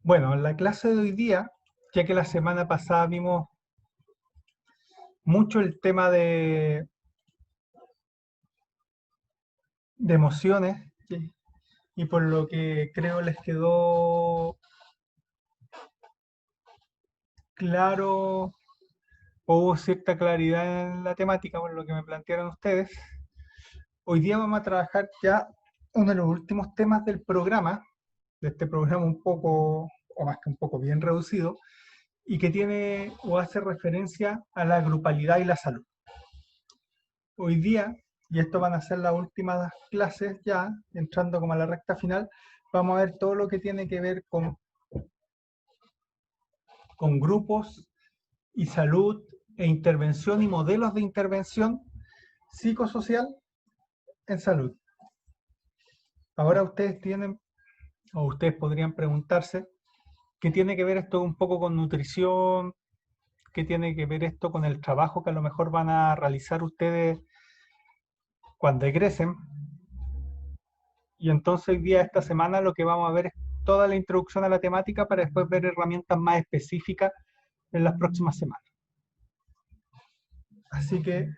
Bueno, en la clase de hoy día, ya que la semana pasada vimos mucho el tema de emociones, y por lo que creo les quedó claro o hubo cierta claridad en la temática por lo que me plantearon ustedes, hoy día vamos a trabajar ya uno de los últimos temas del programa, de este programa un poco, o más que un poco bien reducido, y que tiene o hace referencia a la grupalidad y la salud. Hoy día, y esto van a ser las últimas clases ya, entrando como a la recta final, vamos a ver todo lo que tiene que ver con grupos y salud e intervención y modelos de intervención psicosocial en salud. Ahora ustedes tienen, o ustedes podrían preguntarse, ¿qué tiene que ver esto un poco con nutrición? ¿Qué tiene que ver esto con el trabajo que a lo mejor van a realizar ustedes cuando egresen? Y entonces hoy día, esta semana, lo que vamos a ver es toda la introducción a la temática para después ver herramientas más específicas en las próximas semanas. Así que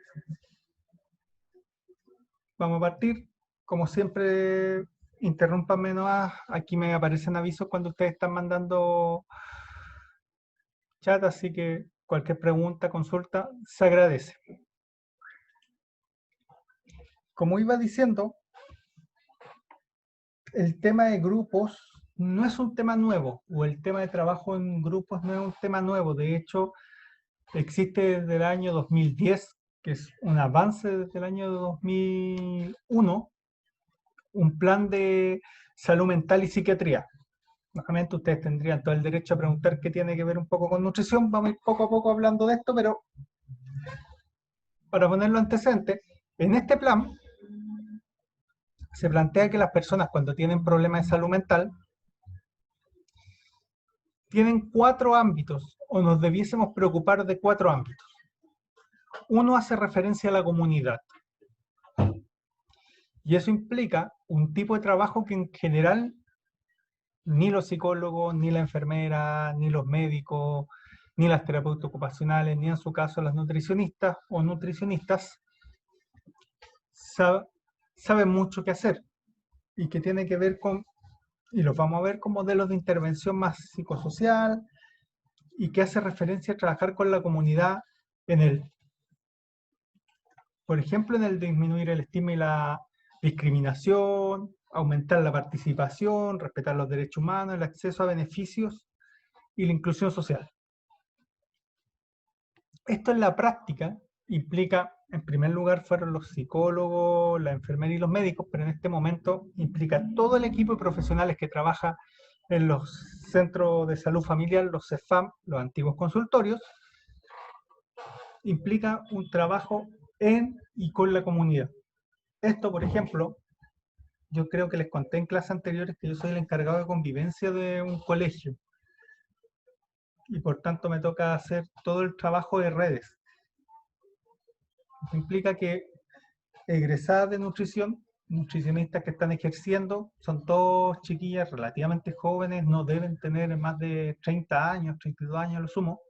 vamos a partir. Como siempre, interrúmpanme nomás. Aquí me aparecen avisos cuando ustedes están mandando chat, así que cualquier pregunta, consulta, se agradece. Como iba diciendo, el tema de grupos no es un tema nuevo, o el tema de trabajo en grupos no es un tema nuevo. De hecho, existe desde el año 2010, que es un avance desde el año 2001, un plan de salud mental y psiquiatría. Nuevamente ustedes tendrían todo el derecho a preguntar qué tiene que ver un poco con nutrición. Vamos a ir poco a poco hablando de esto, pero para ponerlo antecedente, en este plan se plantea que las personas cuando tienen problemas de salud mental tienen cuatro ámbitos, o nos debiésemos preocupar de cuatro ámbitos. Uno hace referencia a la comunidad, y eso implica un tipo de trabajo que en general ni los psicólogos, ni la enfermera, ni los médicos, ni las terapeutas ocupacionales, ni en su caso las nutricionistas o nutricionistas saben mucho qué hacer, y que tiene que ver con, y los vamos a ver, con modelos de intervención más psicosocial, y que hace referencia a trabajar con la comunidad en el, por ejemplo, en el disminuir el estigma y la discriminación, aumentar la participación, respetar los derechos humanos, el acceso a beneficios y la inclusión social. Esto en la práctica implica, en primer lugar, fueron los psicólogos, la enfermera y los médicos, pero en este momento implica todo el equipo de profesionales que trabaja en los centros de salud familiar, los CEFAM, los antiguos consultorios. Implica un trabajo en y con la comunidad. Esto, por ejemplo, yo creo que les conté en clases anteriores que yo soy el encargado de convivencia de un colegio, y por tanto me toca hacer todo el trabajo de redes. Eso implica que egresadas de nutrición, nutricionistas que están ejerciendo, son todos chiquillas relativamente jóvenes, no deben tener más de 30 años, 32 años a lo sumo.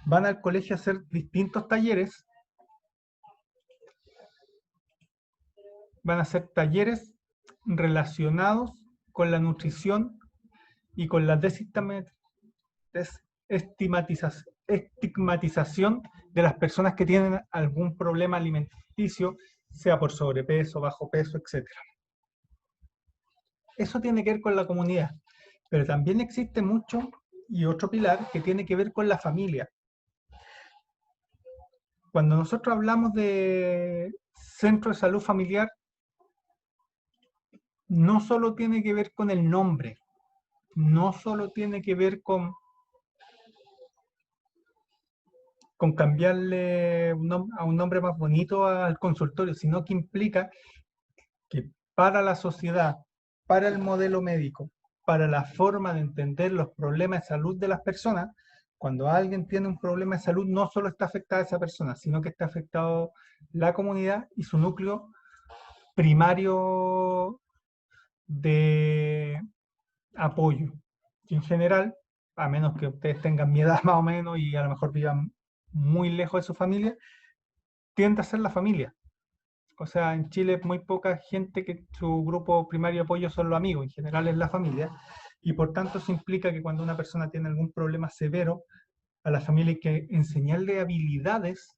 Van al colegio a hacer distintos talleres, van a hacer talleres relacionados con la nutrición y con la estigmatización de las personas que tienen algún problema alimenticio, sea por sobrepeso, bajo peso, etc. Eso tiene que ver con la comunidad, pero también existe mucho y otro pilar que tiene que ver con la familia. Cuando nosotros hablamos de centro de salud familiar, no solo tiene que ver con el nombre, no solo tiene que ver con cambiarle a un nombre más bonito al consultorio, sino que implica que para la sociedad, para el modelo médico, para la forma de entender los problemas de salud de las personas, cuando alguien tiene un problema de salud, no solo está afectada esa persona, sino que está afectado la comunidad y su núcleo primario de apoyo. en general, a menos que ustedes tengan mi edad más o menos y a lo mejor vivan muy lejos de su familia, tiende a ser la familia. O sea, en Chile muy poca gente que su grupo primario de apoyo son los amigos, en general es la familia, y por tanto eso implica que cuando una persona tiene algún problema severo, a la familia hay que enseñarle habilidades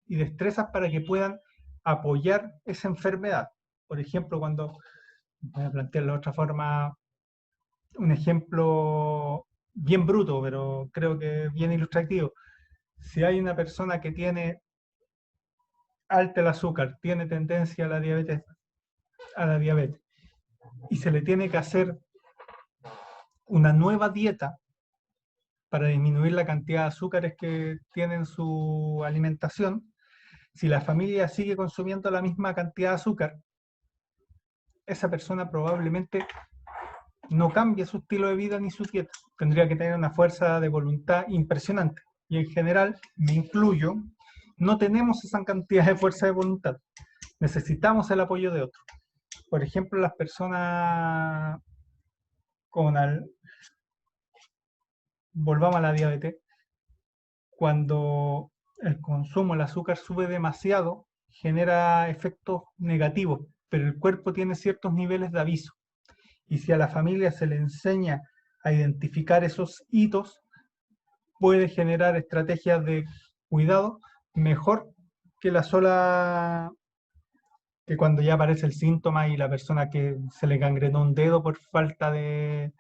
y destrezas para que puedan apoyar esa enfermedad. Por ejemplo, cuando, voy a plantearlo de otra forma, un ejemplo bien bruto, pero creo que bien ilustrativo. Si hay una persona que tiene alto el azúcar, tiene tendencia a la diabetes, y se le tiene que hacer una nueva dieta para disminuir la cantidad de azúcares que tiene en su alimentación, si la familia sigue consumiendo la misma cantidad de azúcar, esa persona probablemente no cambie su estilo de vida ni su dieta. Tendría que tener una fuerza de voluntad impresionante. Y en general, me incluyo, no tenemos esa cantidad de fuerza de voluntad. Necesitamos el apoyo de otros. Por ejemplo, las personas con volvamos a la diabetes, cuando el consumo, el azúcar sube demasiado, genera efectos negativos, pero el cuerpo tiene ciertos niveles de aviso. Y si a la familia se le enseña a identificar esos hitos, puede generar estrategias de cuidado mejor que la sola que cuando ya aparece el síntoma y la persona que se le gangrenó un dedo por falta de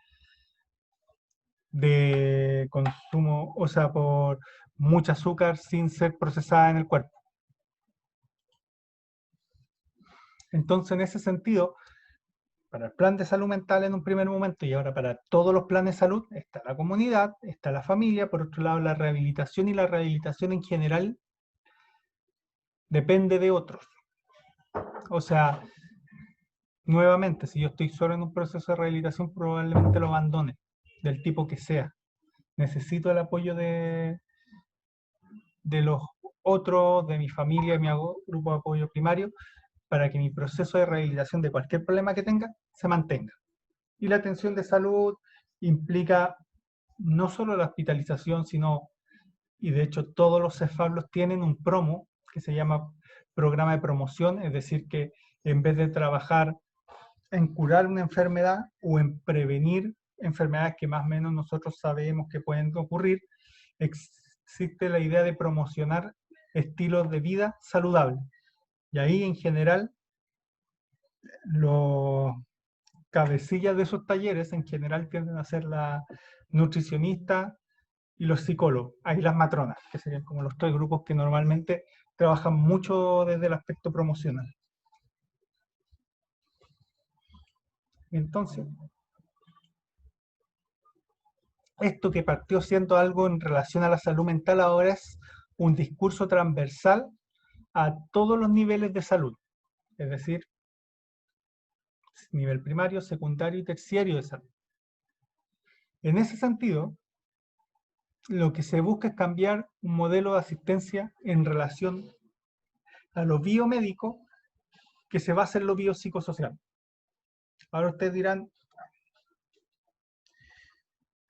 consumo, o sea, por mucho azúcar sin ser procesada en el cuerpo. Entonces, en ese sentido, para el plan de salud mental en un primer momento y ahora para todos los planes de salud, está la comunidad, está la familia, por otro lado la rehabilitación y la rehabilitación en general depende de otros. O sea, nuevamente, si yo estoy solo en un proceso de rehabilitación, probablemente lo abandone, del tipo que sea. Necesito el apoyo de los otros, de mi familia, de mi grupo de apoyo primario, para que mi proceso de rehabilitación de cualquier problema que tenga se mantenga. Y la atención de salud implica no solo la hospitalización, sino, y de hecho todos los cefablos tienen un promo que se llama programa de promoción, es decir, que en vez de trabajar en curar una enfermedad o en prevenir enfermedades que más o menos nosotros sabemos que pueden ocurrir, existe la idea de promocionar estilos de vida saludables. Y ahí en general los cabecillas de esos talleres en general tienden a ser la nutricionista y los psicólogos, ahí las matronas, que serían como los tres grupos que normalmente trabajan mucho desde el aspecto promocional. Entonces, esto que partió siendo algo en relación a la salud mental ahora es un discurso transversal a todos los niveles de salud, es decir, nivel primario, secundario y terciario de salud. En ese sentido, lo que se busca es cambiar un modelo de asistencia en relación a lo biomédico que se basa en lo biopsicosocial. Ahora ustedes dirán,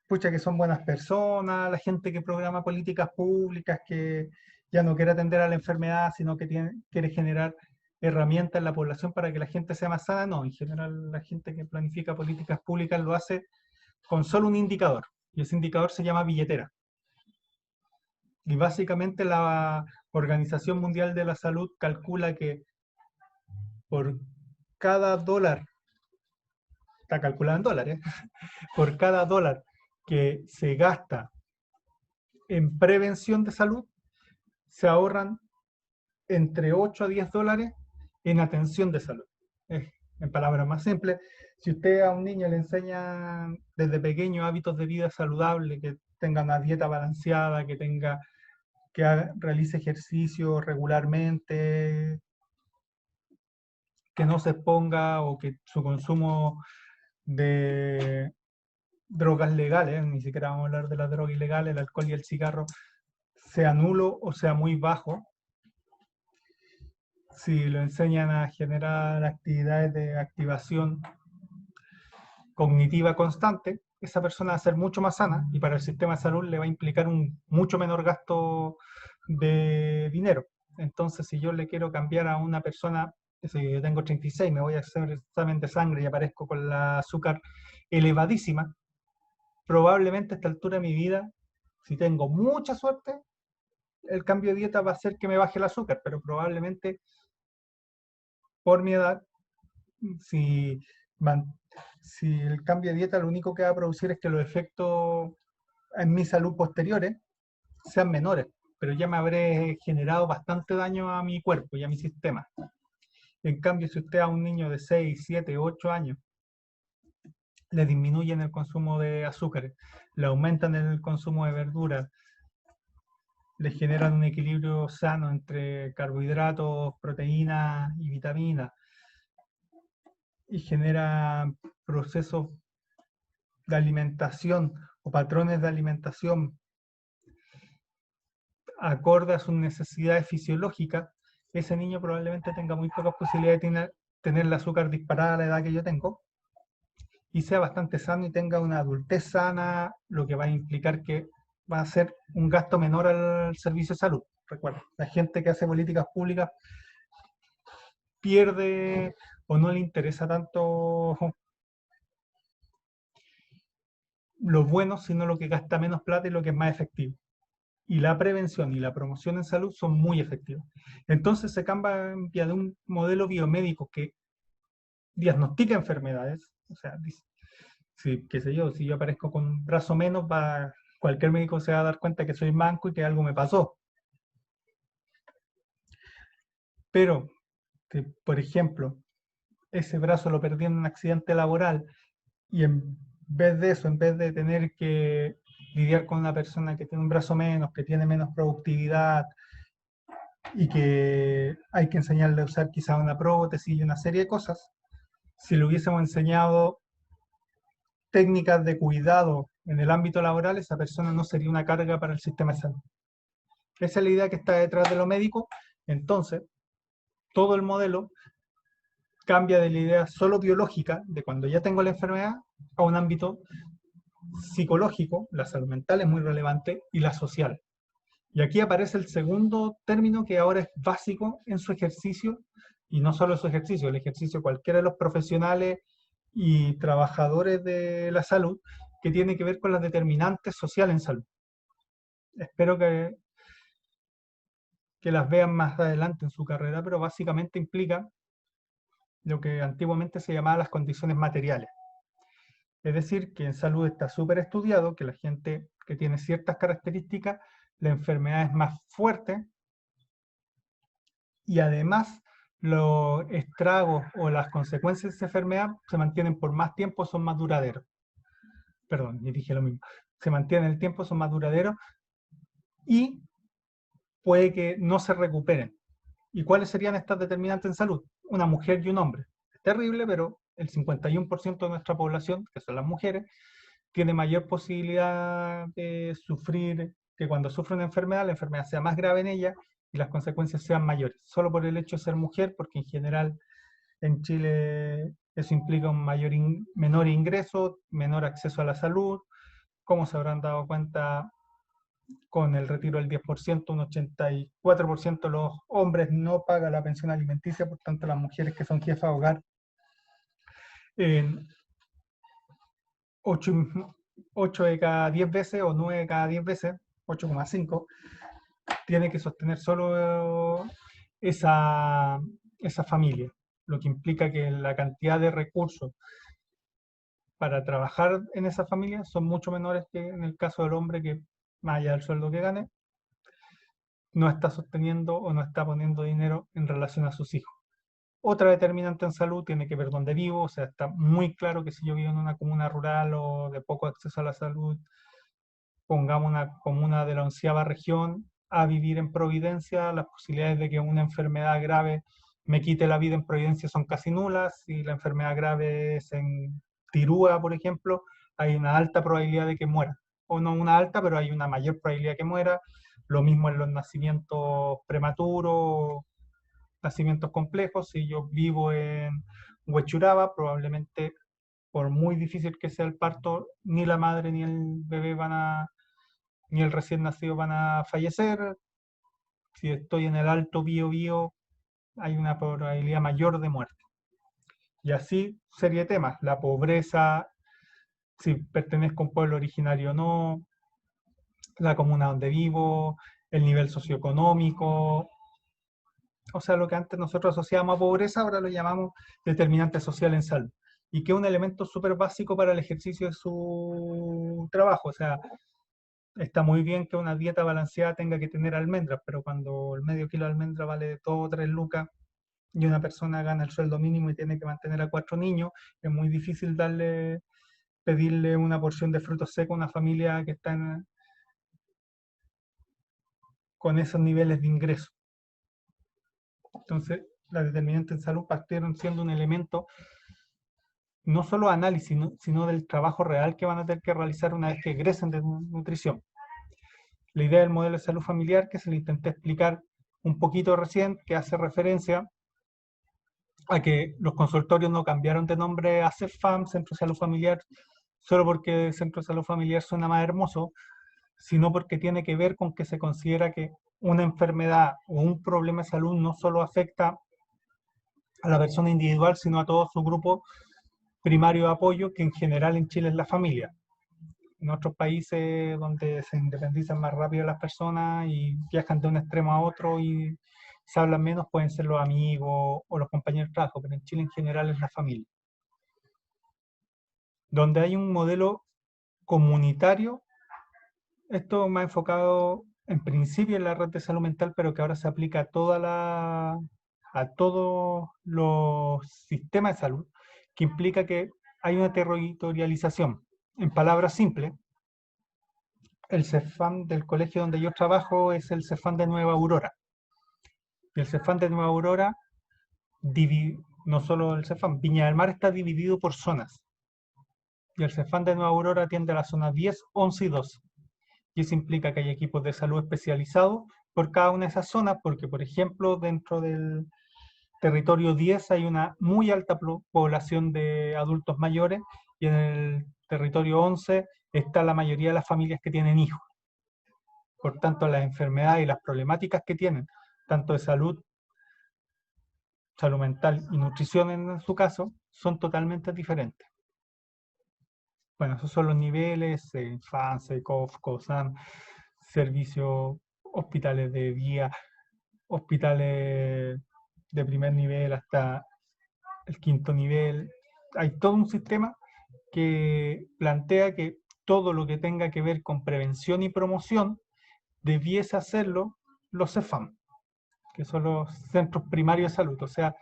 pucha, que son buenas personas, la gente que programa políticas públicas, que ya no quiere atender a la enfermedad, sino que quiere generar herramientas en la población para que la gente sea más sana. No, en general la gente que planifica políticas públicas lo hace con solo un indicador, y ese indicador se llama billetera. Y básicamente la Organización Mundial de la Salud calcula que por cada dólar, está calculado en dólares, por cada dólar que se gasta en prevención de salud, se ahorran entre 8 a 10 dólares en atención de salud. En palabras más simples, si usted a un niño le enseña desde pequeño hábitos de vida saludable, que tenga una dieta balanceada, que realice ejercicio regularmente, que no se exponga o que su consumo de drogas legales, ni siquiera vamos a hablar de las drogas ilegales, el alcohol y el cigarro, sea nulo o sea muy bajo, si lo enseñan a generar actividades de activación cognitiva constante, esa persona va a ser mucho más sana y para el sistema de salud le va a implicar un mucho menor gasto de dinero. Entonces, si yo le quiero cambiar a una persona, si yo tengo 36, me voy a hacer examen de sangre y aparezco con la azúcar elevadísima, probablemente a esta altura de mi vida, si tengo mucha suerte, el cambio de dieta va a hacer que me baje el azúcar, pero probablemente por mi edad, si, si el cambio de dieta lo único que va a producir es que los efectos en mi salud posteriores sean menores, pero ya me habré generado bastante daño a mi cuerpo y a mi sistema. En cambio, si usted a un niño de 6, 7, 8 años le disminuyen el consumo de azúcares, le aumentan el consumo de verduras, le generan un equilibrio sano entre carbohidratos, proteínas y vitaminas, y genera procesos de alimentación o patrones de alimentación acorde a sus necesidades fisiológicas, ese niño probablemente tenga muy pocas posibilidades de tener el azúcar disparada a la edad que yo tengo y sea bastante sano y tenga una adultez sana, lo que va a implicar que va a ser un gasto menor al servicio de salud. Recuerda, la gente que hace políticas públicas pierde o no le interesa tanto lo bueno, sino lo que gasta menos plata y lo que es más efectivo. Y la prevención y la promoción en salud son muy efectivas. Entonces se cambia de un modelo biomédico que diagnostica enfermedades, o sea, si, qué sé yo, si yo aparezco con un brazo menos, cualquier médico se va a dar cuenta que soy manco y que algo me pasó. Pero, que, por ejemplo, ese brazo lo perdí en un accidente laboral y en vez de eso, en vez de tener que lidiar con una persona que tiene un brazo menos, que tiene menos productividad y que hay que enseñarle a usar quizá una prótesis y una serie de cosas, si le hubiésemos enseñado técnicas de cuidado en el ámbito laboral, esa persona no sería una carga para el sistema de salud. Esa es la idea que está detrás de lo médico. Entonces, todo el modelo cambia de la idea solo biológica, de cuando ya tengo la enfermedad, a un ámbito psicológico, la salud mental es muy relevante, y la social. Y aquí aparece el segundo término que ahora es básico en su ejercicio, y no solo en su ejercicio, el ejercicio de cualquiera de los profesionales y trabajadores de la salud, que tiene que ver con las determinantes sociales en salud. Espero que las vean más adelante en su carrera, pero básicamente implica lo que antiguamente se llamaba las condiciones materiales. Es decir, que en salud está súper estudiado que la gente que tiene ciertas características, la enfermedad es más fuerte y además los estragos o las consecuencias de esa enfermedad se mantienen por más tiempo, son más duraderos. Perdón, y dije lo mismo. Se mantienen el tiempo, son más duraderos y puede que no se recuperen. ¿Y cuáles serían estas determinantes en salud? Una mujer y un hombre. Es terrible, pero el 51% de nuestra población, que son las mujeres, tiene mayor posibilidad de sufrir, que cuando sufre una enfermedad, la enfermedad sea más grave en ella y las consecuencias sean mayores. Solo por el hecho de ser mujer, porque en general en Chile eso implica un menor ingreso, menor acceso a la salud. Como se habrán dado cuenta, con el retiro del 10%, un 84% de los hombres no paga la pensión alimenticia, por tanto las mujeres que son jefas de hogar, en 8 de cada 10 veces o 9 de cada 10 veces, 8,5, tiene que sostener solo esa familia, lo que implica que la cantidad de recursos para trabajar en esa familia son mucho menores que en el caso del hombre que, más allá del sueldo que gane, no está sosteniendo o no está poniendo dinero en relación a sus hijos. Otra determinante en salud tiene que ver dónde vivo, o sea, está muy claro que si yo vivo en una comuna rural o de poco acceso a la salud, pongamos una comuna de la 11ª región, a vivir en Providencia, las posibilidades de que una enfermedad grave me quite la vida en Providencia son casi nulas. Si la enfermedad grave es en Tirúa, por ejemplo, hay una alta probabilidad de que muera. O no una alta, pero hay una mayor probabilidad que muera. Lo mismo en los nacimientos prematuros, nacimientos complejos. Si yo vivo en Huechuraba, probablemente por muy difícil que sea el parto, ni la madre ni el bebé ni el recién nacido van a fallecer. Si estoy en el alto Biobío, hay una probabilidad mayor de muerte. Y así serie de temas, la pobreza, si pertenezco a un pueblo originario o no, la comuna donde vivo, el nivel socioeconómico, o sea, lo que antes nosotros asociábamos a pobreza, ahora lo llamamos determinante social en salud. Y que es un elemento súper básico para el ejercicio de su trabajo. O sea, está muy bien que una dieta balanceada tenga que tener almendras, pero cuando el medio kilo de almendra vale 2 o 3 lucas y una persona gana el sueldo mínimo y tiene que mantener a 4 niños, es muy difícil pedirle una porción de frutos secos a una familia que está con esos niveles de ingreso. Entonces, las determinantes en salud partieron siendo un elemento no solo análisis, sino del trabajo real que van a tener que realizar una vez que egresen de nutrición. La idea del modelo de salud familiar, que se le intenté explicar un poquito recién, que hace referencia a que los consultorios no cambiaron de nombre a CEFAM, Centro de Salud Familiar, solo porque Centro de Salud Familiar suena más hermoso, sino porque tiene que ver con que se considera que una enfermedad o un problema de salud no solo afecta a la persona individual, sino a todo su grupo primario de apoyo, que en general en Chile es la familia. En otros países donde se independizan más rápido las personas y viajan de un extremo a otro y se hablan menos, pueden ser los amigos o los compañeros de trabajo, pero en Chile en general es la familia. Donde hay un modelo comunitario, esto más enfocado en principio en la red de salud mental, pero que ahora se aplica a todos los sistemas de salud, que implica que hay una territorialización. En palabras simples, el CEFAM del colegio donde yo trabajo es el CEFAM de Nueva Aurora. Y el CEFAM de Nueva Aurora, no solo el CEFAM, Viña del Mar está dividido por zonas. Y el CEFAM de Nueva Aurora atiende a la zona 10, 11 y 12. Y eso implica que hay equipos de salud especializados por cada una de esas zonas, porque, por ejemplo, dentro del territorio 10 hay una muy alta población de adultos mayores y en el territorio 11 está la mayoría de las familias que tienen hijos. Por tanto, las enfermedades y las problemáticas que tienen, tanto de salud mental y nutrición en su caso, son totalmente diferentes. Bueno, esos son los niveles, infancia, COF, COSAM, servicios, hospitales de día, hospitales de primer nivel hasta el quinto nivel. Hay todo un sistema que plantea que todo lo que tenga que ver con prevención y promoción debiese hacerlo los CEFAM, que son los centros primarios de salud. O sea,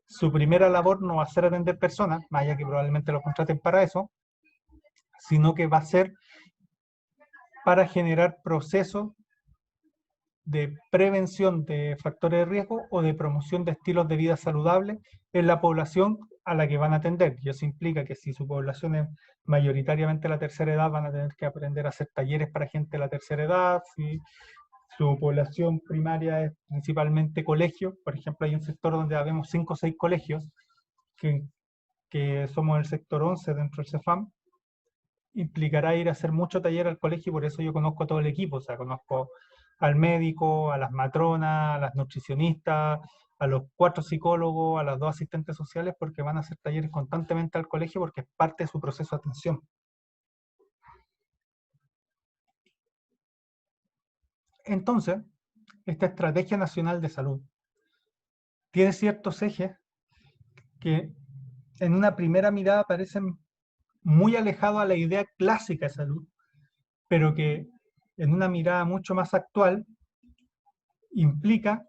su primera labor no va a ser atender personas, más allá que probablemente lo contraten para eso, sino que va a ser para generar procesos de prevención de factores de riesgo o de promoción de estilos de vida saludables en la población a la que van a atender. Y eso implica que si su población es mayoritariamente la tercera edad, van a tener que aprender a hacer talleres para gente de la tercera edad. Si su población primaria es principalmente colegios, por ejemplo, hay un sector donde habemos 5 o 6 colegios, que somos el sector 11 dentro del CEFAM, implicará ir a hacer mucho taller al colegio y por eso yo conozco a todo el equipo, o sea, conozco al médico, a las matronas, a las nutricionistas, a los 4 psicólogos, a las 2 asistentes sociales, porque van a hacer talleres constantemente al colegio porque es parte de su proceso de atención. Entonces, esta Estrategia Nacional de Salud tiene ciertos ejes que en una primera mirada parecen muy alejados a la idea clásica de salud, pero que en una mirada mucho más actual implica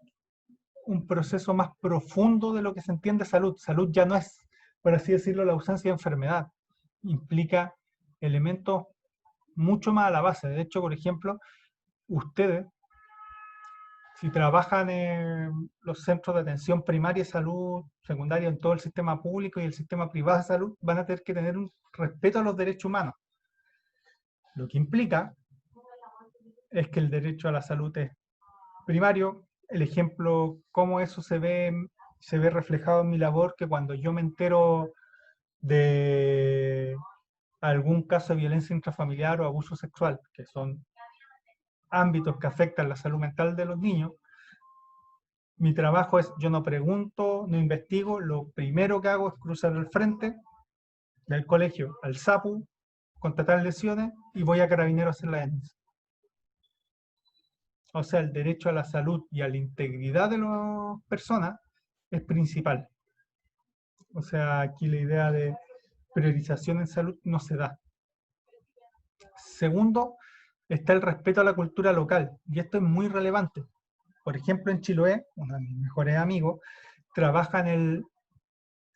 un proceso más profundo de lo que se entiende salud. Salud ya no es, por así decirlo, la ausencia de enfermedad. Implica elementos mucho más a la base. De hecho, por ejemplo, ustedes, si trabajan en los centros de atención primaria de salud, secundaria, en todo el sistema público y el sistema privado de salud, van a tener que tener un respeto a los derechos humanos. Lo que implica es que el derecho a la salud es primario. El ejemplo, cómo eso se ve reflejado en mi labor, que cuando yo me entero de algún caso de violencia intrafamiliar o abuso sexual, que son ámbitos que afectan la salud mental de los niños, mi trabajo es, yo no pregunto, no investigo, lo primero que hago es cruzar el frente del colegio al SAPU, contratar lesiones y voy a Carabineros a hacer la denuncia. O sea, el derecho a la salud y a la integridad de las personas es principal. O sea, aquí la idea de priorización en salud no se da. Segundo, está el respeto a la cultura local, y esto es muy relevante. Por ejemplo, en Chiloé, uno de mis mejores amigos trabaja en el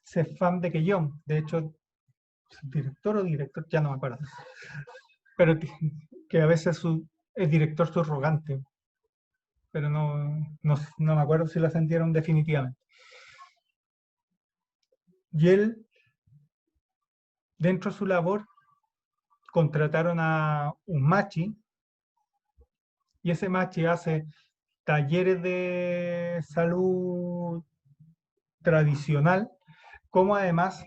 CEFAM de Quellón, de hecho, director o director, ya no me acuerdo, pero que a veces es director subrogante, pero no me acuerdo si lo ascendieron definitivamente. Y él, dentro de su labor, contrataron a un machi, y ese machi hace talleres de salud tradicional, como además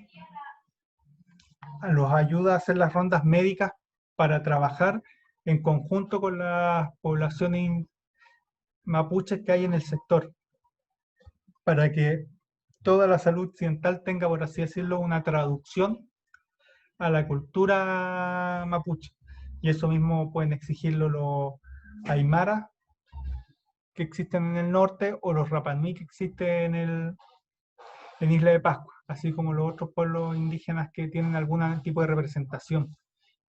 los ayuda a hacer las rondas médicas para trabajar en conjunto con las poblaciones mapuches que hay en el sector, para que toda la salud occidental tenga, por así decirlo, una traducción a la cultura mapuche. Y eso mismo pueden exigirlo los aymaras que existen en el norte o los rapanui que existen en Isla de Pascua, así como los otros pueblos indígenas que tienen algún tipo de representación.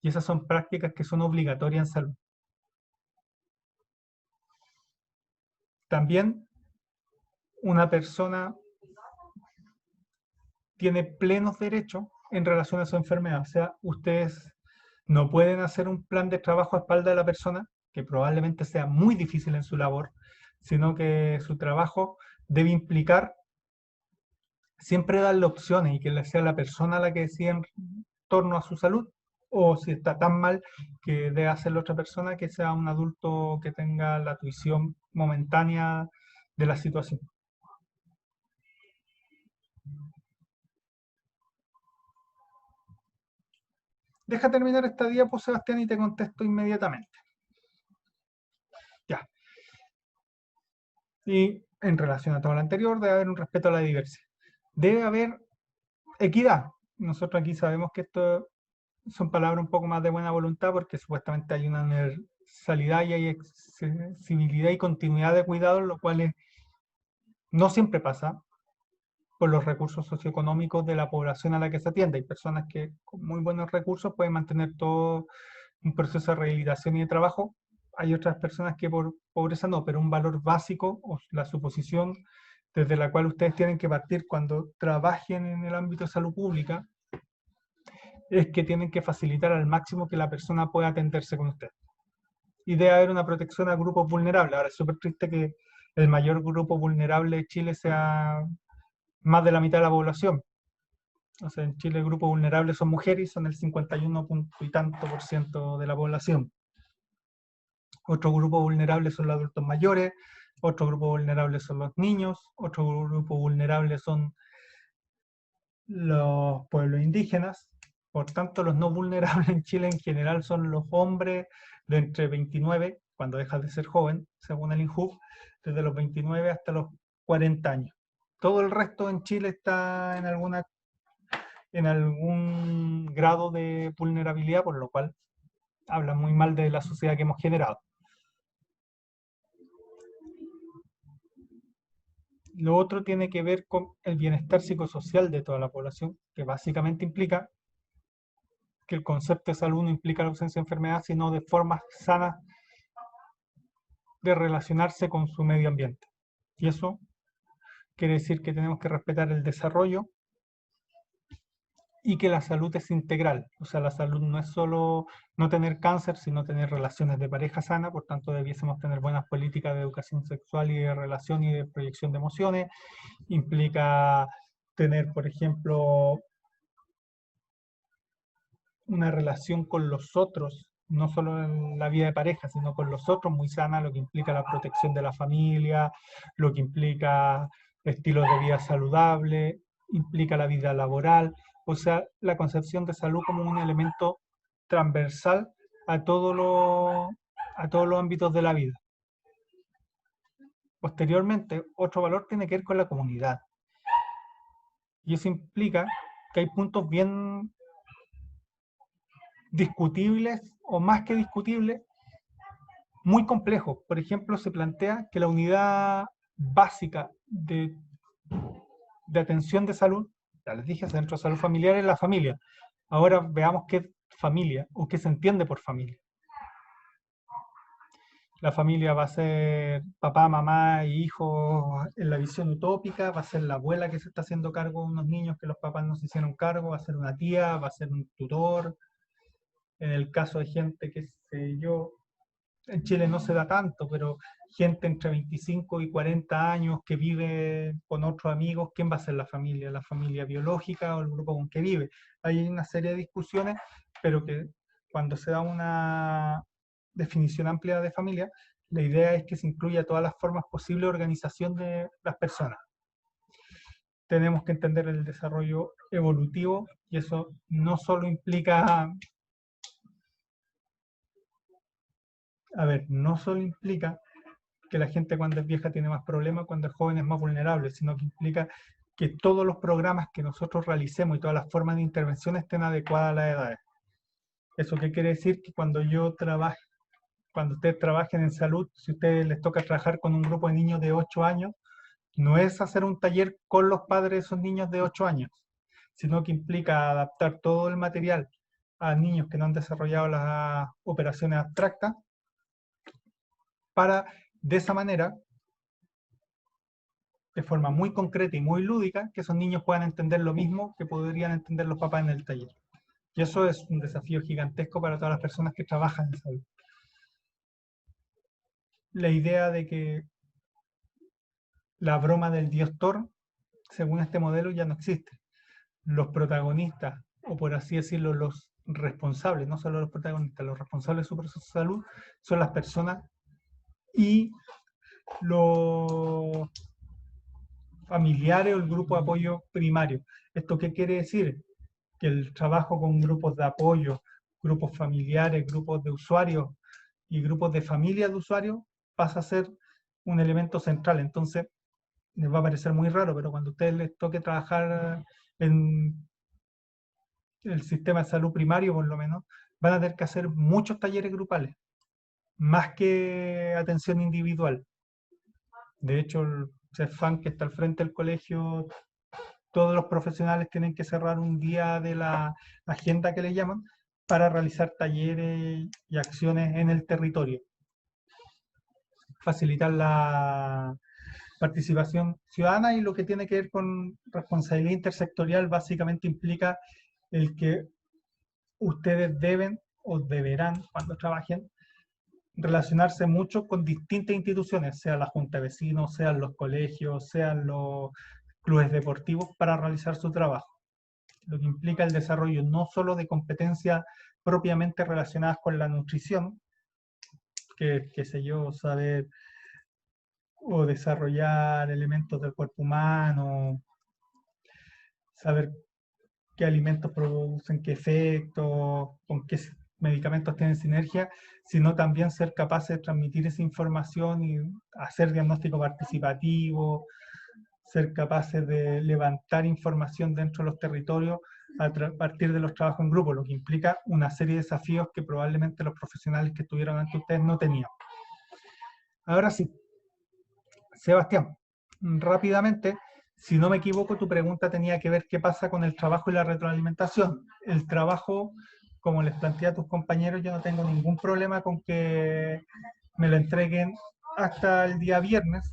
Y esas son prácticas que son obligatorias en salud. También una persona tiene plenos derechos en relación a su enfermedad. O sea, ustedes no pueden hacer un plan de trabajo a espalda de la persona, que probablemente sea muy difícil en su labor, sino que su trabajo debe implicar siempre darle opciones y que sea la persona la que decida en torno a su salud, o si está tan mal que debe hacerlo otra persona, que sea un adulto que tenga la tuición momentánea de la situación. Deja terminar esta diapo, Sebastián, y te contesto inmediatamente. Ya. Y en relación a todo lo anterior, debe haber un respeto a la diversidad. Debe haber equidad. Nosotros aquí sabemos que esto son palabras un poco más de buena voluntad porque supuestamente hay una universalidad y hay accesibilidad y continuidad de cuidados, lo cual no siempre pasa por los recursos socioeconómicos de la población a la que se atiende. Hay personas que con muy buenos recursos pueden mantener todo un proceso de rehabilitación y de trabajo. Hay otras personas que por pobreza no, pero un valor básico o la suposición desde la cual ustedes tienen que partir cuando trabajen en el ámbito de salud pública es que tienen que facilitar al máximo que la persona pueda atenderse con usted. Y debe haber una protección a grupos vulnerables. Ahora es súper triste que el mayor grupo vulnerable de Chile sea más de la mitad de la población. O sea, en Chile el grupo vulnerable son mujeres y son el 51 y tanto por ciento de la población. Otro grupo vulnerable son los adultos mayores, otro grupo vulnerable son los niños, otro grupo vulnerable son los pueblos indígenas. Por tanto, los no vulnerables en Chile en general son los hombres de entre 29, cuando dejas de ser joven, según el INJUV, desde los 29 hasta los 40 años. Todo el resto en Chile está en algún grado de vulnerabilidad, por lo cual habla muy mal de la sociedad que hemos generado. Lo otro tiene que ver con el bienestar psicosocial de toda la población, que básicamente implica que el concepto de salud no implica la ausencia de enfermedad, sino de formas sanas de relacionarse con su medio ambiente. Y eso quiere decir que tenemos que respetar el desarrollo y que la salud es integral. O sea, la salud no es solo no tener cáncer, sino tener relaciones de pareja sana. Por tanto, debiésemos tener buenas políticas de educación sexual y de relación y de proyección de emociones. Implica tener, por ejemplo, una relación con los otros, no solo en la vida de pareja, sino con los otros muy sana, lo que implica la protección de la familia, lo que implica estilos de vida saludable, implica la vida laboral, o sea, la concepción de salud como un elemento transversal a a todos los ámbitos de la vida. Posteriormente, otro valor tiene que ver con la comunidad. Y eso implica que hay puntos bien discutibles o más que discutibles, muy complejos. Por ejemplo, se plantea que la unidad básica de atención de salud, ya les dije, centro de salud familiar es la familia. Ahora veamos qué es familia o qué se entiende por familia. La familia va a ser papá, mamá y hijos en la visión utópica, va a ser la abuela que se está haciendo cargo de unos niños que los papás no se hicieron cargo, va a ser una tía, va a ser un tutor. En el caso de gente que sé yo, en Chile no se da tanto, pero gente entre 25 y 40 años que vive con otros amigos, ¿quién va a ser la familia? ¿La familia biológica o el grupo con que vive? Hay una serie de discusiones, pero que cuando se da una definición amplia de familia, la idea es que se incluya todas las formas posibles de organización de las personas. Tenemos que entender el desarrollo evolutivo y eso no solo implica, no solo implica que la gente cuando es vieja tiene más problemas, cuando es joven es más vulnerable, sino que implica que todos los programas que nosotros realicemos y todas las formas de intervención estén adecuadas a las edades. ¿Eso qué quiere decir? Que cuando yo trabaje, cuando ustedes trabajen en salud, si a ustedes les toca trabajar con un grupo de niños de 8 años, no es hacer un taller con los padres de esos niños de 8 años, sino que implica adaptar todo el material a niños que no han desarrollado las operaciones abstractas para, de esa manera, de forma muy concreta y muy lúdica, que esos niños puedan entender lo mismo que podrían entender los papás en el taller. Y eso es un desafío gigantesco para todas las personas que trabajan en salud. La idea de que la broma del dios Thor, según este modelo, ya no existe. Los protagonistas, o por así decirlo, los responsables, no solo los protagonistas, los responsables de su proceso de salud, son las personas y los familiares o el grupo de apoyo primario. ¿Esto qué quiere decir? Que el trabajo con grupos de apoyo, grupos familiares, grupos de usuarios y grupos de familias de usuarios pasa a ser un elemento central. Entonces, les va a parecer muy raro, pero cuando a ustedes les toque trabajar en el sistema de salud primario, por lo menos, van a tener que hacer muchos talleres grupales, más que atención individual. De hecho, el CEFAM que está al frente del colegio, todos los profesionales tienen que cerrar un día de la agenda que le llaman para realizar talleres y acciones en el territorio. Facilitar la participación ciudadana y lo que tiene que ver con responsabilidad intersectorial básicamente implica el que ustedes deben o deberán, cuando trabajen, relacionarse mucho con distintas instituciones, sea la Junta de Vecinos, sean los colegios, sean los clubes deportivos, para realizar su trabajo. Lo que implica el desarrollo no solo de competencias propiamente relacionadas con la nutrición, que, qué sé yo, saber o desarrollar elementos del cuerpo humano, saber qué alimentos producen qué efectos, con qué medicamentos tienen sinergia, sino también ser capaces de transmitir esa información y hacer diagnóstico participativo, ser capaces de levantar información dentro de los territorios a partir de los trabajos en grupo, lo que implica una serie de desafíos que probablemente los profesionales que estuvieron ante ustedes no tenían. Ahora sí, Sebastián, rápidamente, si no me equivoco, tu pregunta tenía que ver qué pasa con el trabajo y la retroalimentación. El trabajo, como les planteé a tus compañeros, yo no tengo ningún problema con que me lo entreguen hasta el día viernes,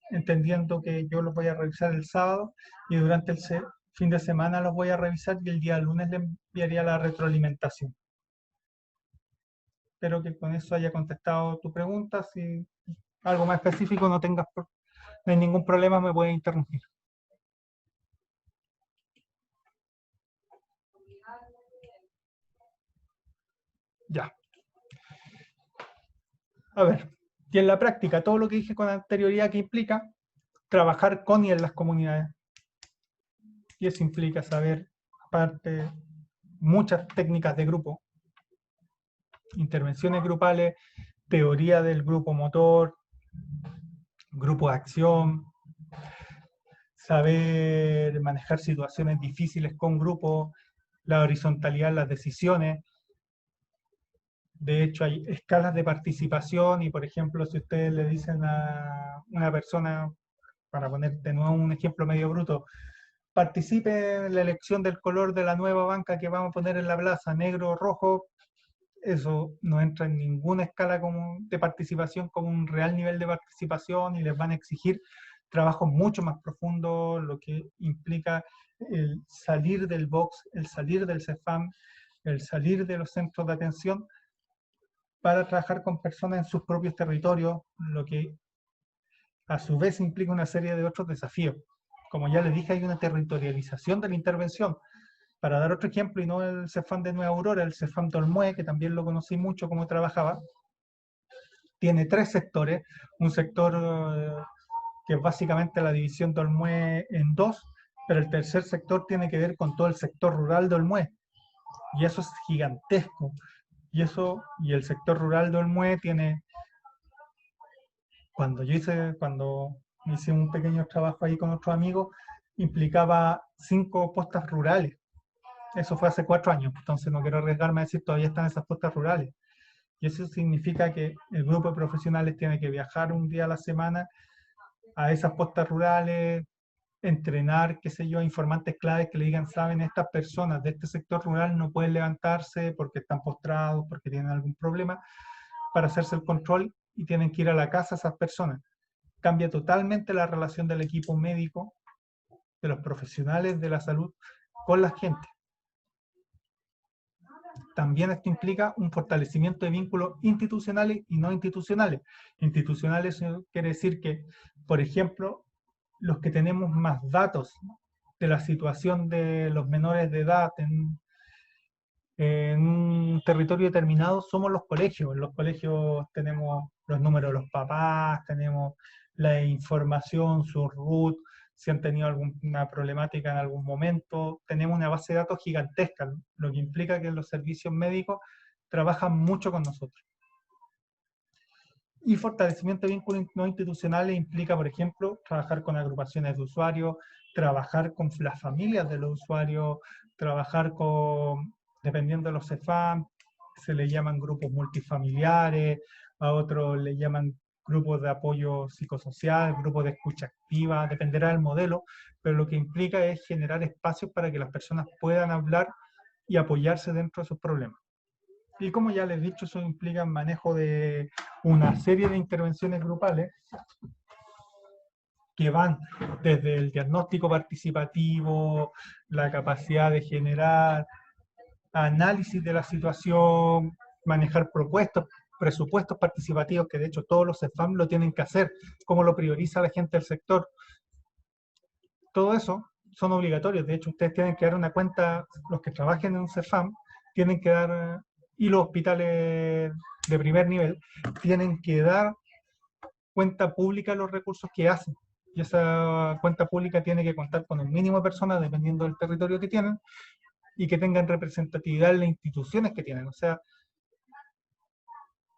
entendiendo que yo los voy a revisar el sábado y durante el fin de semana los voy a revisar y el día lunes le enviaría la retroalimentación. Espero que con eso haya contestado tu pregunta. Si algo más específico no tengas, no hay ningún problema, me puedes interrumpir. Ya. A ver, y en la práctica, todo lo que dije con anterioridad que implica trabajar con y en las comunidades. Y eso implica saber, aparte, muchas técnicas de grupo, intervenciones grupales, teoría del grupo motor, grupo de acción, saber manejar situaciones difíciles con grupos, la horizontalidad en las decisiones. De hecho, hay escalas de participación y, por ejemplo, si ustedes le dicen a una persona, para poner de nuevo un ejemplo medio bruto, participe en la elección del color de la nueva banca que vamos a poner en la plaza, negro o rojo, eso no entra en ninguna escala de participación como un real nivel de participación y les van a exigir trabajos mucho más profundos, lo que implica el salir del box, el salir del CEFAM, el salir de los centros de atención para trabajar con personas en sus propios territorios, lo que a su vez implica una serie de otros desafíos. Como ya les dije, hay una territorialización de la intervención. Para dar otro ejemplo, y no el CEFAM de Nueva Aurora, el CEFAM de Olmué, que también lo conocí mucho cómo trabajaba, tiene 3 sectores. Un sector que es básicamente la división de Olmué en 2, pero el tercer sector tiene que ver con todo el sector rural de Olmué. Y eso es gigantesco. Y el sector rural de Olmué tiene, cuando hice un pequeño trabajo ahí con otros amigos, implicaba 5 postas rurales. Eso fue hace 4 años, entonces no quiero arriesgarme a decir todavía están esas postas rurales. Y eso significa que el grupo de profesionales tiene que viajar un día a la semana a esas postas rurales, entrenar, qué sé yo, a informantes claves que le digan, saben, estas personas de este sector rural no pueden levantarse porque están postrados, porque tienen algún problema, para hacerse el control y tienen que ir a la casa a esas personas. Cambia totalmente la relación del equipo médico, de los profesionales de la salud, con la gente. También esto implica un fortalecimiento de vínculos institucionales y no institucionales. Institucionales quiere decir que, por ejemplo, los que tenemos más datos de la situación de los menores de edad en un territorio determinado somos los colegios. En los colegios tenemos los números de los papás, tenemos la información, su root, si han tenido alguna problemática en algún momento. Tenemos una base de datos gigantesca, lo que implica que los servicios médicos trabajan mucho con nosotros. Y fortalecimiento de vínculos no institucionales implica, por ejemplo, trabajar con agrupaciones de usuarios, trabajar con las familias de los usuarios, trabajar con, dependiendo de los CEFAM, se le llaman grupos multifamiliares, a otros le llaman grupos de apoyo psicosocial, grupos de escucha activa, dependerá del modelo, pero lo que implica es generar espacios para que las personas puedan hablar y apoyarse dentro de sus problemas. Y como ya les he dicho, eso implica el manejo de una serie de intervenciones grupales que van desde el diagnóstico participativo, la capacidad de generar análisis de la situación, manejar propuestas, presupuestos participativos, que de hecho todos los CEFAM lo tienen que hacer, cómo lo prioriza la gente del sector. Todo eso son obligatorios. De hecho, ustedes tienen que dar una cuenta, los que trabajen en un CEFAM, tienen que dar, y los hospitales de primer nivel, tienen que dar cuenta pública de los recursos que hacen. Y esa cuenta pública tiene que contar con un mínimo de personas, dependiendo del territorio que tienen, y que tengan representatividad en las instituciones que tienen. O sea,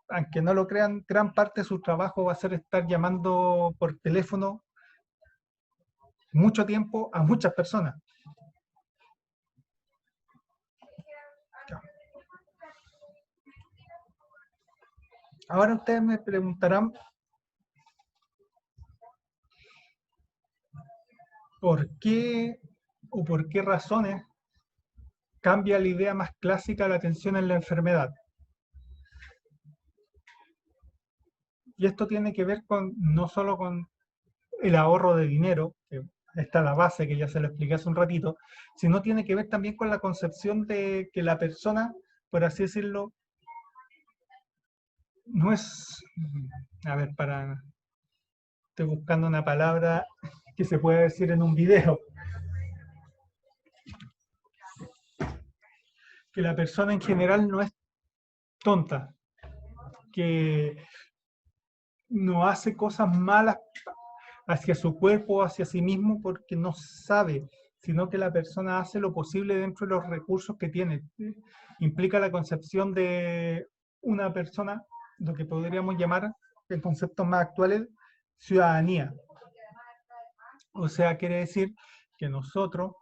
aunque no lo crean, gran parte de su trabajo va a ser estar llamando por teléfono mucho tiempo a muchas personas. Ahora ustedes me preguntarán por qué o por qué razones cambia la idea más clásica de la atención en la enfermedad. Y esto tiene que ver con no solo con el ahorro de dinero, que está la base que ya se lo expliqué hace un ratito, sino tiene que ver también con la concepción de que la persona, por así decirlo, no es, a ver, estoy buscando una palabra que se pueda decir en un video, que la persona en general no es tonta, que no hace cosas malas hacia su cuerpo o hacia sí mismo porque no sabe, sino que la persona hace lo posible dentro de los recursos que tiene. Implica la concepción de una persona, lo que podríamos llamar, en conceptos más actuales, ciudadanía. O sea, quiere decir que nosotros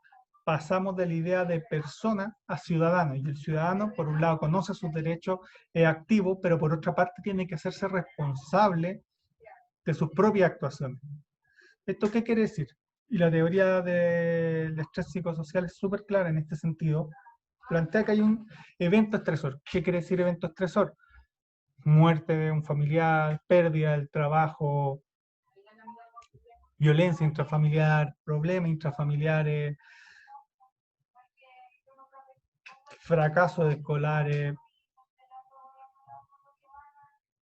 pasamos de la idea de persona a ciudadano, y el ciudadano, por un lado, conoce sus derechos, es activo, pero por otra parte tiene que hacerse responsable de sus propias actuaciones. ¿Esto qué quiere decir? Y la teoría del estrés psicosocial es súper clara en este sentido. Plantea que hay un evento estresor. ¿Qué quiere decir evento estresor? Muerte de un familiar, pérdida del trabajo, violencia intrafamiliar, problemas intrafamiliares, fracasos escolares,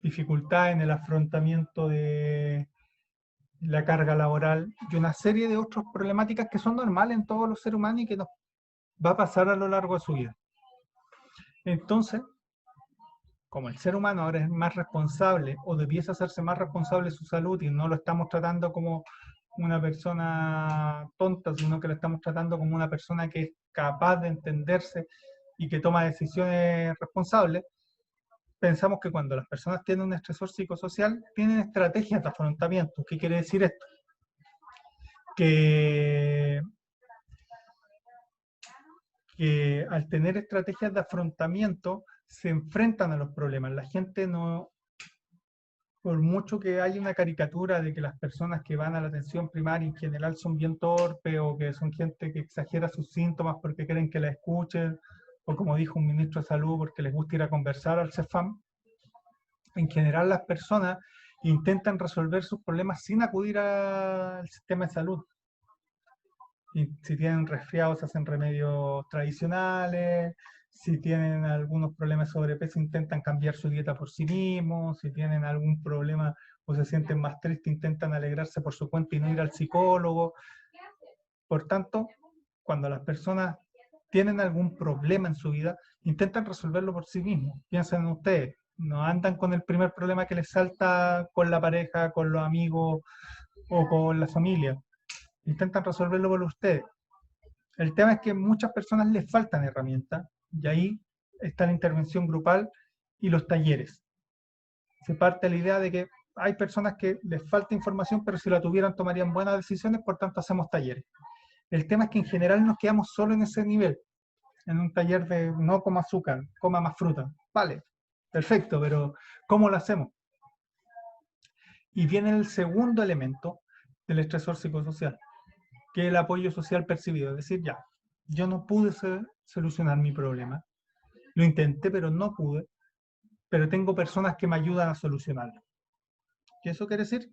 dificultad en el afrontamiento de la carga laboral y una serie de otras problemáticas que son normales en todos los seres humanos y que nos va a pasar a lo largo de su vida. Entonces, como el ser humano ahora es más responsable o debiese hacerse más responsable de su salud y no lo estamos tratando como una persona tonta, sino que lo estamos tratando como una persona que es capaz de entenderse y que toma decisiones responsables, pensamos que cuando las personas tienen un estresor psicosocial, tienen estrategias de afrontamiento. ¿Qué quiere decir esto? Que al tener estrategias de afrontamiento se enfrentan a los problemas. La gente no, por mucho que haya una caricatura de que las personas que van a la atención primaria en general son bien torpes o que son gente que exagera sus síntomas porque creen que la escuchen, o como dijo un ministro de salud, porque les gusta ir a conversar al CEFAM, en general las personas intentan resolver sus problemas sin acudir al sistema de salud. Y si tienen resfriados hacen remedios tradicionales, si tienen algunos problemas de sobrepeso intentan cambiar su dieta por sí mismos, si tienen algún problema o se sienten más tristes intentan alegrarse por su cuenta y no ir al psicólogo. Por tanto, cuando las personas tienen algún problema en su vida, intentan resolverlo por sí mismos. Piensen en ustedes, no andan con el primer problema que les salta con la pareja, con los amigos o con la familia. Intentan resolverlo por ustedes. El tema es que a muchas personas les faltan herramientas y ahí está la intervención grupal y los talleres. Se parte de la idea de que hay personas que les falta información, pero si la tuvieran tomarían buenas decisiones, por tanto hacemos talleres. El tema es que en general nos quedamos solo en ese nivel, en un taller de no coma azúcar, coma más fruta. Vale, perfecto, pero ¿cómo lo hacemos? Y viene el segundo elemento del estresor psicosocial, que es el apoyo social percibido. Es decir, ya, yo no pude solucionar mi problema, lo intenté pero no pude, pero tengo personas que me ayudan a solucionarlo. ¿Y eso quiere decir?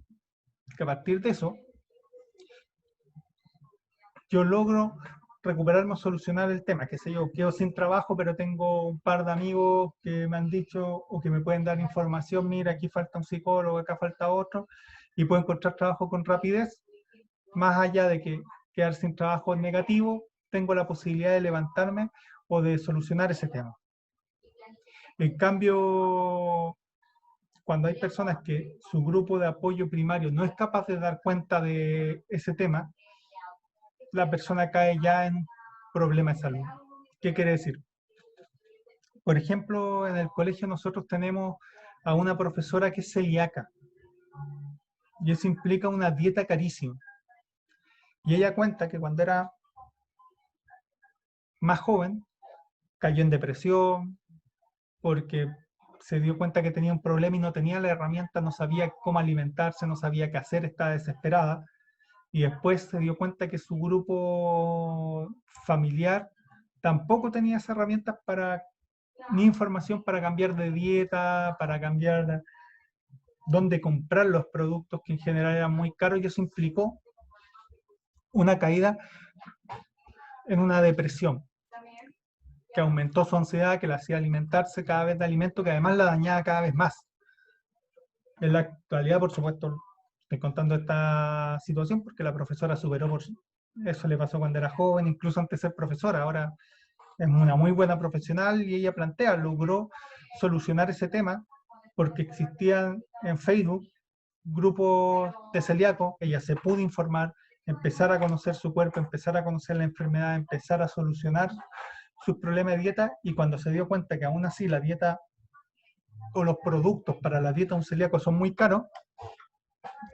Que a partir de eso, yo logro recuperarme o solucionar el tema, qué sé yo, quedo sin trabajo, pero tengo un par de amigos que me han dicho o que me pueden dar información, mira, aquí falta un psicólogo, acá falta otro, y puedo encontrar trabajo con rapidez, más allá de que quedar sin trabajo es negativo, tengo la posibilidad de levantarme o de solucionar ese tema. En cambio, cuando hay personas que su grupo de apoyo primario no es capaz de dar cuenta de ese tema, la persona cae ya en un problema de salud. ¿Qué quiere decir? Por ejemplo, en el colegio nosotros tenemos a una profesora que es celíaca y eso implica una dieta carísima. Y ella cuenta que cuando era más joven cayó en depresión porque se dio cuenta que tenía un problema y no tenía la herramienta, no sabía cómo alimentarse, no sabía qué hacer, estaba desesperada. Y después se dio cuenta que su grupo familiar tampoco tenía esas herramientas para, ni información para cambiar de dieta, para cambiar dónde comprar los productos que en general eran muy caros, y eso implicó una caída en una depresión que aumentó su ansiedad, que la hacía alimentarse cada vez de alimentos que además la dañaba cada vez más. En la actualidad, por supuesto, estoy contando esta situación porque la profesora superó por eso, le pasó cuando era joven, incluso antes de ser profesora. Ahora es una muy buena profesional y ella plantea, logró solucionar ese tema porque existían en Facebook grupos de celíacos, ella se pudo informar, empezar a conocer su cuerpo, empezar a conocer la enfermedad, empezar a solucionar sus problemas de dieta, y cuando se dio cuenta que aún así la dieta o los productos para la dieta de un celíaco son muy caros,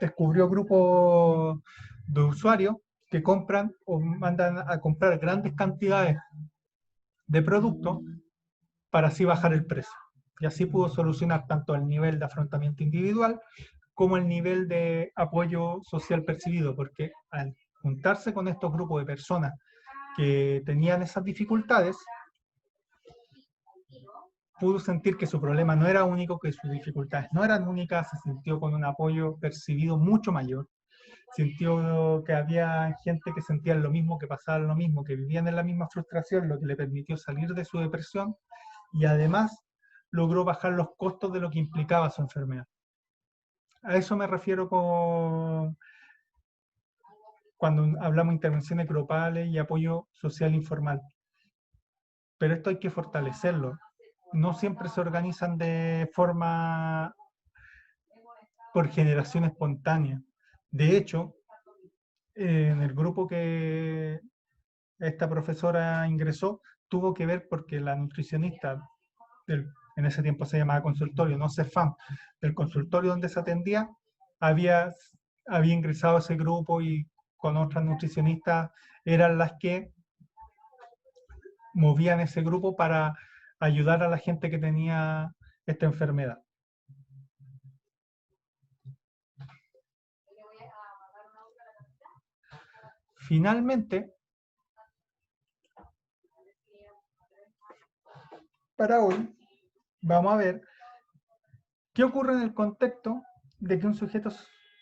descubrió grupos de usuarios que compran o mandan a comprar grandes cantidades de productos para así bajar el precio. Y así pudo solucionar tanto el nivel de afrontamiento individual como el nivel de apoyo social percibido, porque al juntarse con estos grupos de personas que tenían esas dificultades, pudo sentir que su problema no era único, que sus dificultades no eran únicas, se sintió con un apoyo percibido mucho mayor, sintió que había gente que sentía lo mismo, que pasaban lo mismo, que vivían en la misma frustración, lo que le permitió salir de su depresión y además logró bajar los costos de lo que implicaba su enfermedad. A eso me refiero cuando hablamos de intervenciones grupales y apoyo social informal. Pero esto hay que fortalecerlo. No siempre se organizan de forma por generación espontánea. De hecho, en el grupo que esta profesora ingresó, tuvo que ver porque la nutricionista, en ese tiempo se llamaba consultorio, no CEFAM, del consultorio donde se atendía, había, había ingresado a ese grupo y con otras nutricionistas eran las que movían ese grupo para ayudar a la gente que tenía esta enfermedad. Finalmente, para hoy, vamos a ver qué ocurre en el contexto de que un sujeto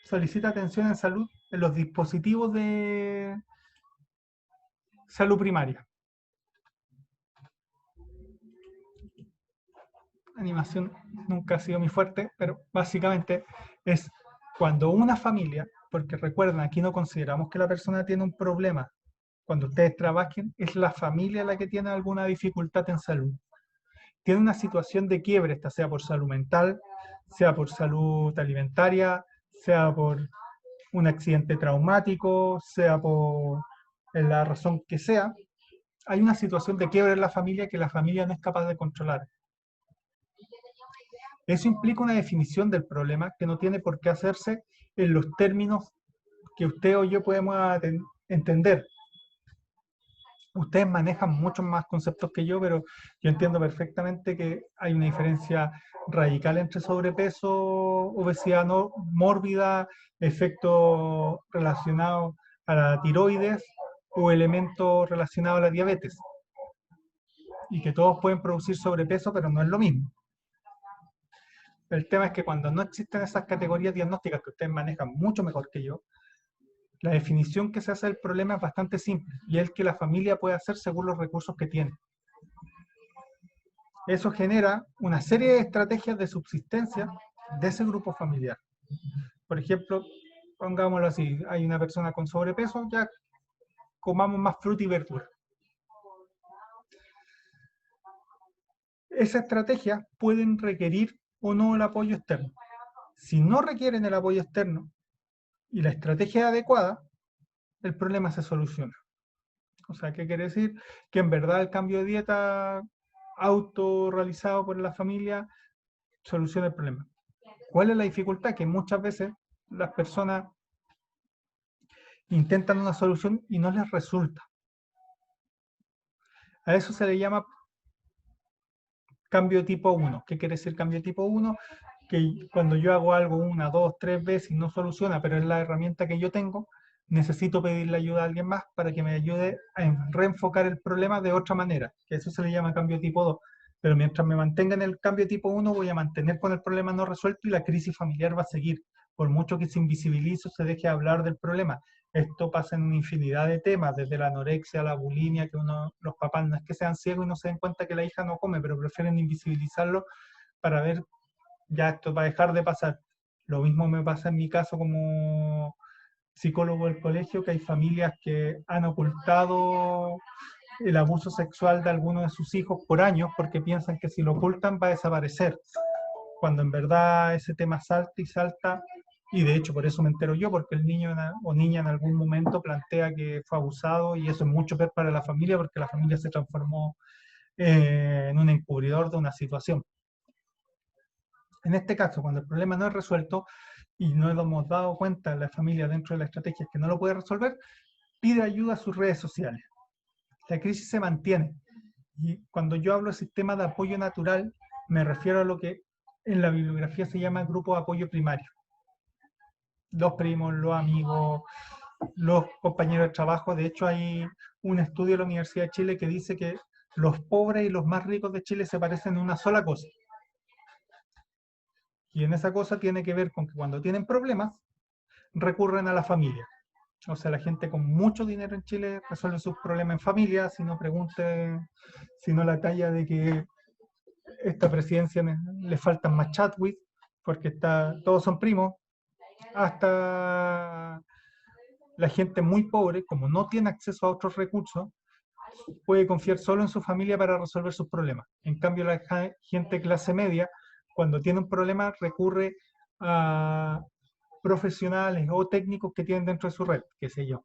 solicita atención en salud en los dispositivos de salud primaria. Animación nunca ha sido mi fuerte, pero básicamente es cuando una familia, porque recuerden, aquí no consideramos que la persona tiene un problema. Cuando ustedes trabajen, es la familia la que tiene alguna dificultad en salud. Tiene una situación de quiebre, esta sea por salud mental, sea por salud alimentaria, sea por un accidente traumático, sea por la razón que sea, hay una situación de quiebre en la familia que la familia no es capaz de controlar. Eso implica una definición del problema que no tiene por qué hacerse en los términos que usted o yo podemos entender. Ustedes manejan muchos más conceptos que yo, pero yo entiendo perfectamente que hay una diferencia radical entre sobrepeso, obesidad no, mórbida, efectos relacionados a la tiroides o elementos relacionados a la diabetes. Y que todos pueden producir sobrepeso, pero no es lo mismo. El tema es que cuando no existen esas categorías diagnósticas que ustedes manejan mucho mejor que yo, la definición que se hace del problema es bastante simple y es el que la familia puede hacer según los recursos que tiene. Eso genera una serie de estrategias de subsistencia de ese grupo familiar. Por ejemplo, pongámoslo así, hay una persona con sobrepeso, ya comamos más fruta y verdura. Esas estrategias pueden requerir o no el apoyo externo. Si no requieren el apoyo externo y la estrategia es adecuada, el problema se soluciona. O sea, ¿qué quiere decir? Que en verdad el cambio de dieta autorrealizado por la familia soluciona el problema. ¿Cuál es la dificultad? Que muchas veces las personas intentan una solución y no les resulta. A eso se le llama cambio tipo 1. ¿Qué quiere decir cambio tipo 1? Que cuando yo hago algo una, dos, tres veces y no soluciona, pero es la herramienta que yo tengo, necesito pedirle ayuda a alguien más para que me ayude a reenfocar el problema de otra manera, que eso se le llama cambio tipo 2. Pero mientras me mantenga en el cambio tipo 1, voy a mantener con el problema no resuelto y la crisis familiar va a seguir, por mucho que se invisibilice o se deje hablar del problema. Esto pasa en una infinidad de temas, desde la anorexia, la bulimia, que los papás no es que sean ciegos y no se den cuenta que la hija no come, pero prefieren invisibilizarlo para ver, ya esto va a dejar de pasar. Lo mismo me pasa en mi caso como psicólogo del colegio, que hay familias que han ocultado el abuso sexual de alguno de sus hijos por años porque piensan que si lo ocultan va a desaparecer, cuando en verdad ese tema salta y salta, y de hecho por eso me entero yo, porque el niño o niña en algún momento plantea que fue abusado y eso es mucho peor para la familia porque la familia se transformó en un encubridor de una situación. En este caso, cuando el problema no es resuelto y no hemos dado cuenta la familia dentro de la estrategia que no lo puede resolver, pide ayuda a sus redes sociales. La crisis se mantiene. Y cuando yo hablo de sistema de apoyo natural, me refiero a lo que en la bibliografía se llama grupo de apoyo primario. Los primos, los amigos, los compañeros de trabajo. De hecho, hay un estudio de la Universidad de Chile que dice que los pobres y los más ricos de Chile se parecen en una sola cosa. Y en esa cosa tiene que ver con que cuando tienen problemas, recurren a la familia. O sea, la gente con mucho dinero en Chile resuelve sus problemas en familia, si no pregunte, si no la talla de que esta presidencia le faltan más Chadwick, porque todos son primos, hasta la gente muy pobre, como no tiene acceso a otros recursos, puede confiar solo en su familia para resolver sus problemas. En cambio, la gente clase media, cuando tiene un problema, recurre a profesionales o técnicos que tienen dentro de su red, qué sé yo.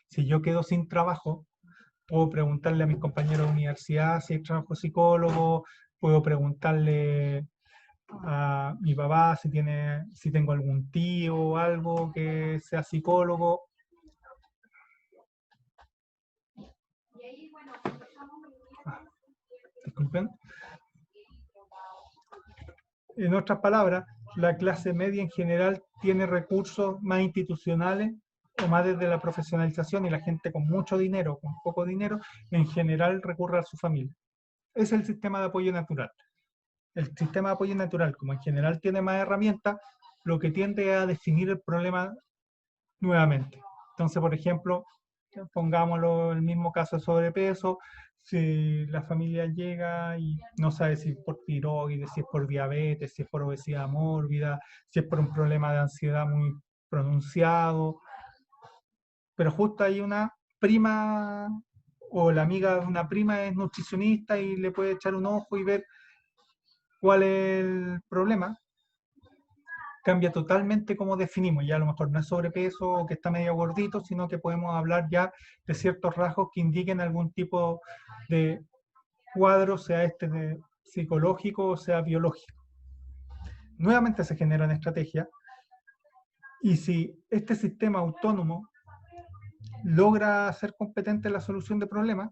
Si yo quedo sin trabajo, puedo preguntarle a mis compañeros de universidad si hay trabajo psicólogo, puedo preguntarle a mi papá si tengo algún tío o algo que sea psicólogo. Disculpen. En otras palabras, la clase media en general tiene recursos más institucionales o más desde la profesionalización, y la gente con mucho dinero, con poco dinero, en general recurre a su familia. Es el sistema de apoyo natural. El sistema de apoyo natural, como en general tiene más herramientas, lo que tiende a definir el problema nuevamente. Entonces, por ejemplo, pongámoslo el mismo caso de sobrepeso, si la familia llega y no sabe si es por tiroides, si es por diabetes, si es por obesidad mórbida, si es por un problema de ansiedad muy pronunciado, pero justo hay una prima o la amiga de una prima es nutricionista y le puede echar un ojo y ver cuál es el problema, cambia totalmente cómo definimos. Ya a lo mejor no es sobrepeso o que está medio gordito, sino que podemos hablar ya de ciertos rasgos que indiquen algún tipo de cuadro, sea psicológico o sea biológico. Nuevamente se generan estrategias, y si este sistema autónomo logra ser competente en la solución de problemas,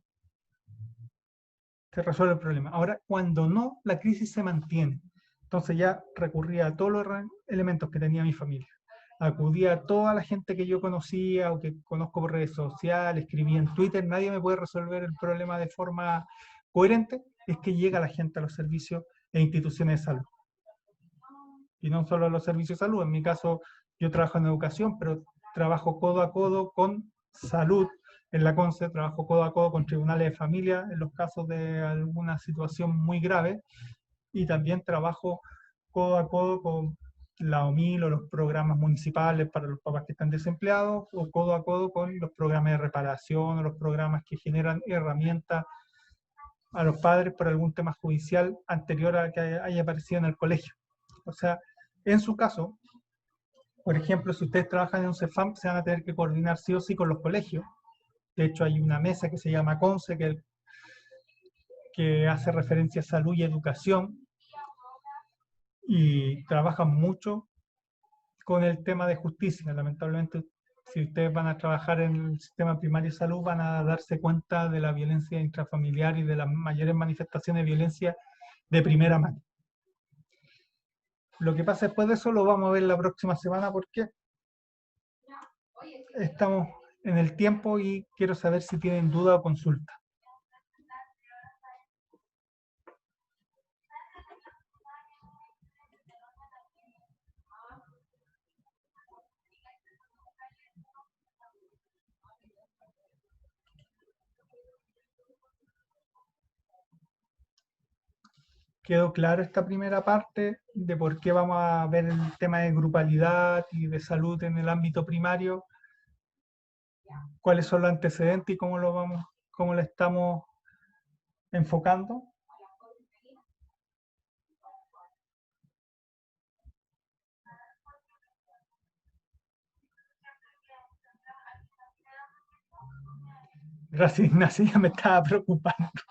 se resuelve el problema. Ahora, cuando no, la crisis se mantiene. Entonces ya recurría a todos los elementos que tenía mi familia. Acudía a toda la gente que yo conocía o que conozco por redes sociales, escribía en Twitter, nadie me puede resolver el problema de forma coherente, es que llega la gente a los servicios e instituciones de salud. Y no solo a los servicios de salud, en mi caso yo trabajo en educación, pero trabajo codo a codo con salud. En la CONCE trabajo codo a codo con tribunales de familia en los casos de alguna situación muy grave, y también trabajo codo a codo con la OMIL o los programas municipales para los papás que están desempleados, o codo a codo con los programas de reparación o los programas que generan herramientas a los padres por algún tema judicial anterior a que haya aparecido en el colegio. O sea, en su caso, por ejemplo, si ustedes trabajan en un CEFAM, se van a tener que coordinar sí o sí con los colegios. De hecho, hay una mesa que se llama CONCE, que hace referencia a salud y educación, y trabajan mucho con el tema de justicia. Lamentablemente, si ustedes van a trabajar en el sistema primario de salud, van a darse cuenta de la violencia intrafamiliar y de las mayores manifestaciones de violencia de primera mano. Lo que pasa después de eso lo vamos a ver la próxima semana, porque estamos en el tiempo y quiero saber si tienen duda o consulta. ¿Quedó claro esta primera parte de por qué vamos a ver el tema de grupalidad y de salud en el ámbito primario? ¿Cuáles son los antecedentes y cómo lo estamos enfocando? Gracias, Ignacio, ya me estaba preocupando.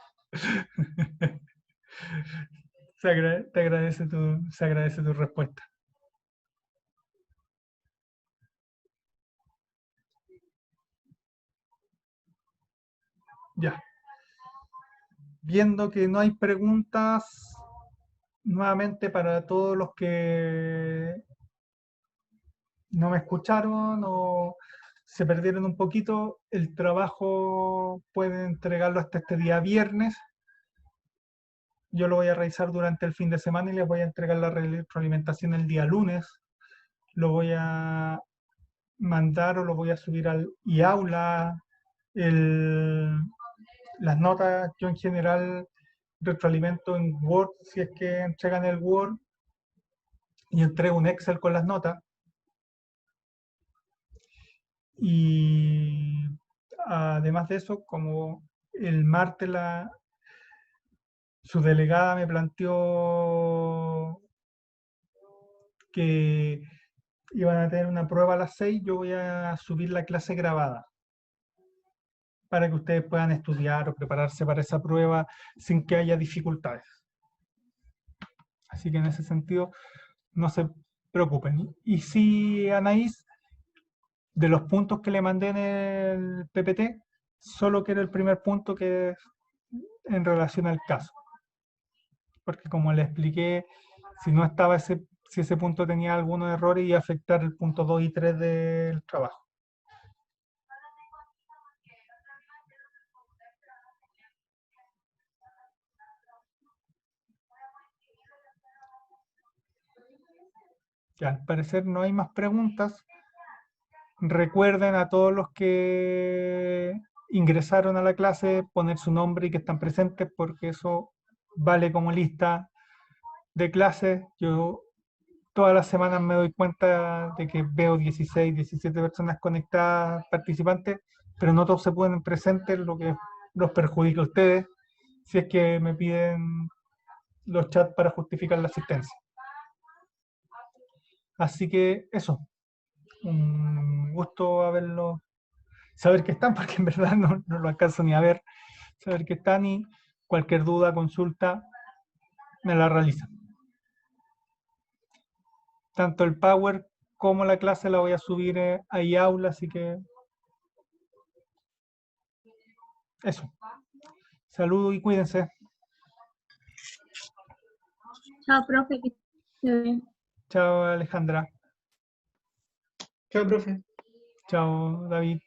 se agradece tu respuesta. Ya. Viendo que no hay preguntas, nuevamente para todos los que no me escucharon o se perdieron un poquito, el trabajo pueden entregarlo hasta este día viernes. Yo lo voy a realizar durante el fin de semana y les voy a entregar la retroalimentación el día lunes. Lo voy a mandar o lo voy a subir al iAula. Las notas yo en general retroalimento en Word si es que entregan el Word y entrego un Excel con las notas. Y además de eso, como el martes su delegada me planteó que iban a tener una prueba a las 6, yo voy a subir la clase grabada para que ustedes puedan estudiar o prepararse para esa prueba sin que haya dificultades. Así que en ese sentido, no se preocupen. Y sí, Anaís, de los puntos que le mandé en el PPT, solo quiero el primer punto que es en relación al caso. Porque como le expliqué, si no estaba si ese punto tenía algunos errores, iba a afectar el punto 2 y 3 del trabajo. Ya, al parecer no hay más preguntas. Recuerden a todos los que ingresaron a la clase poner su nombre y que están presentes porque eso vale como lista de clases. Yo todas las semanas me doy cuenta de que veo 16, 17 personas conectadas, participantes, pero no todos se pueden presentes, lo que los perjudica a ustedes si es que me piden los chats para justificar la asistencia. Así que eso, un gusto haberlo, saber que están, porque en verdad no lo alcanzo ni a ver, saber que están y cualquier duda, consulta, me la realizan. Tanto el Power como la clase la voy a subir a iAula, así que eso. Saludos y cuídense. Chao, profe. Que esté bien. Chao, Alejandra. Chao, profe. Chao, David.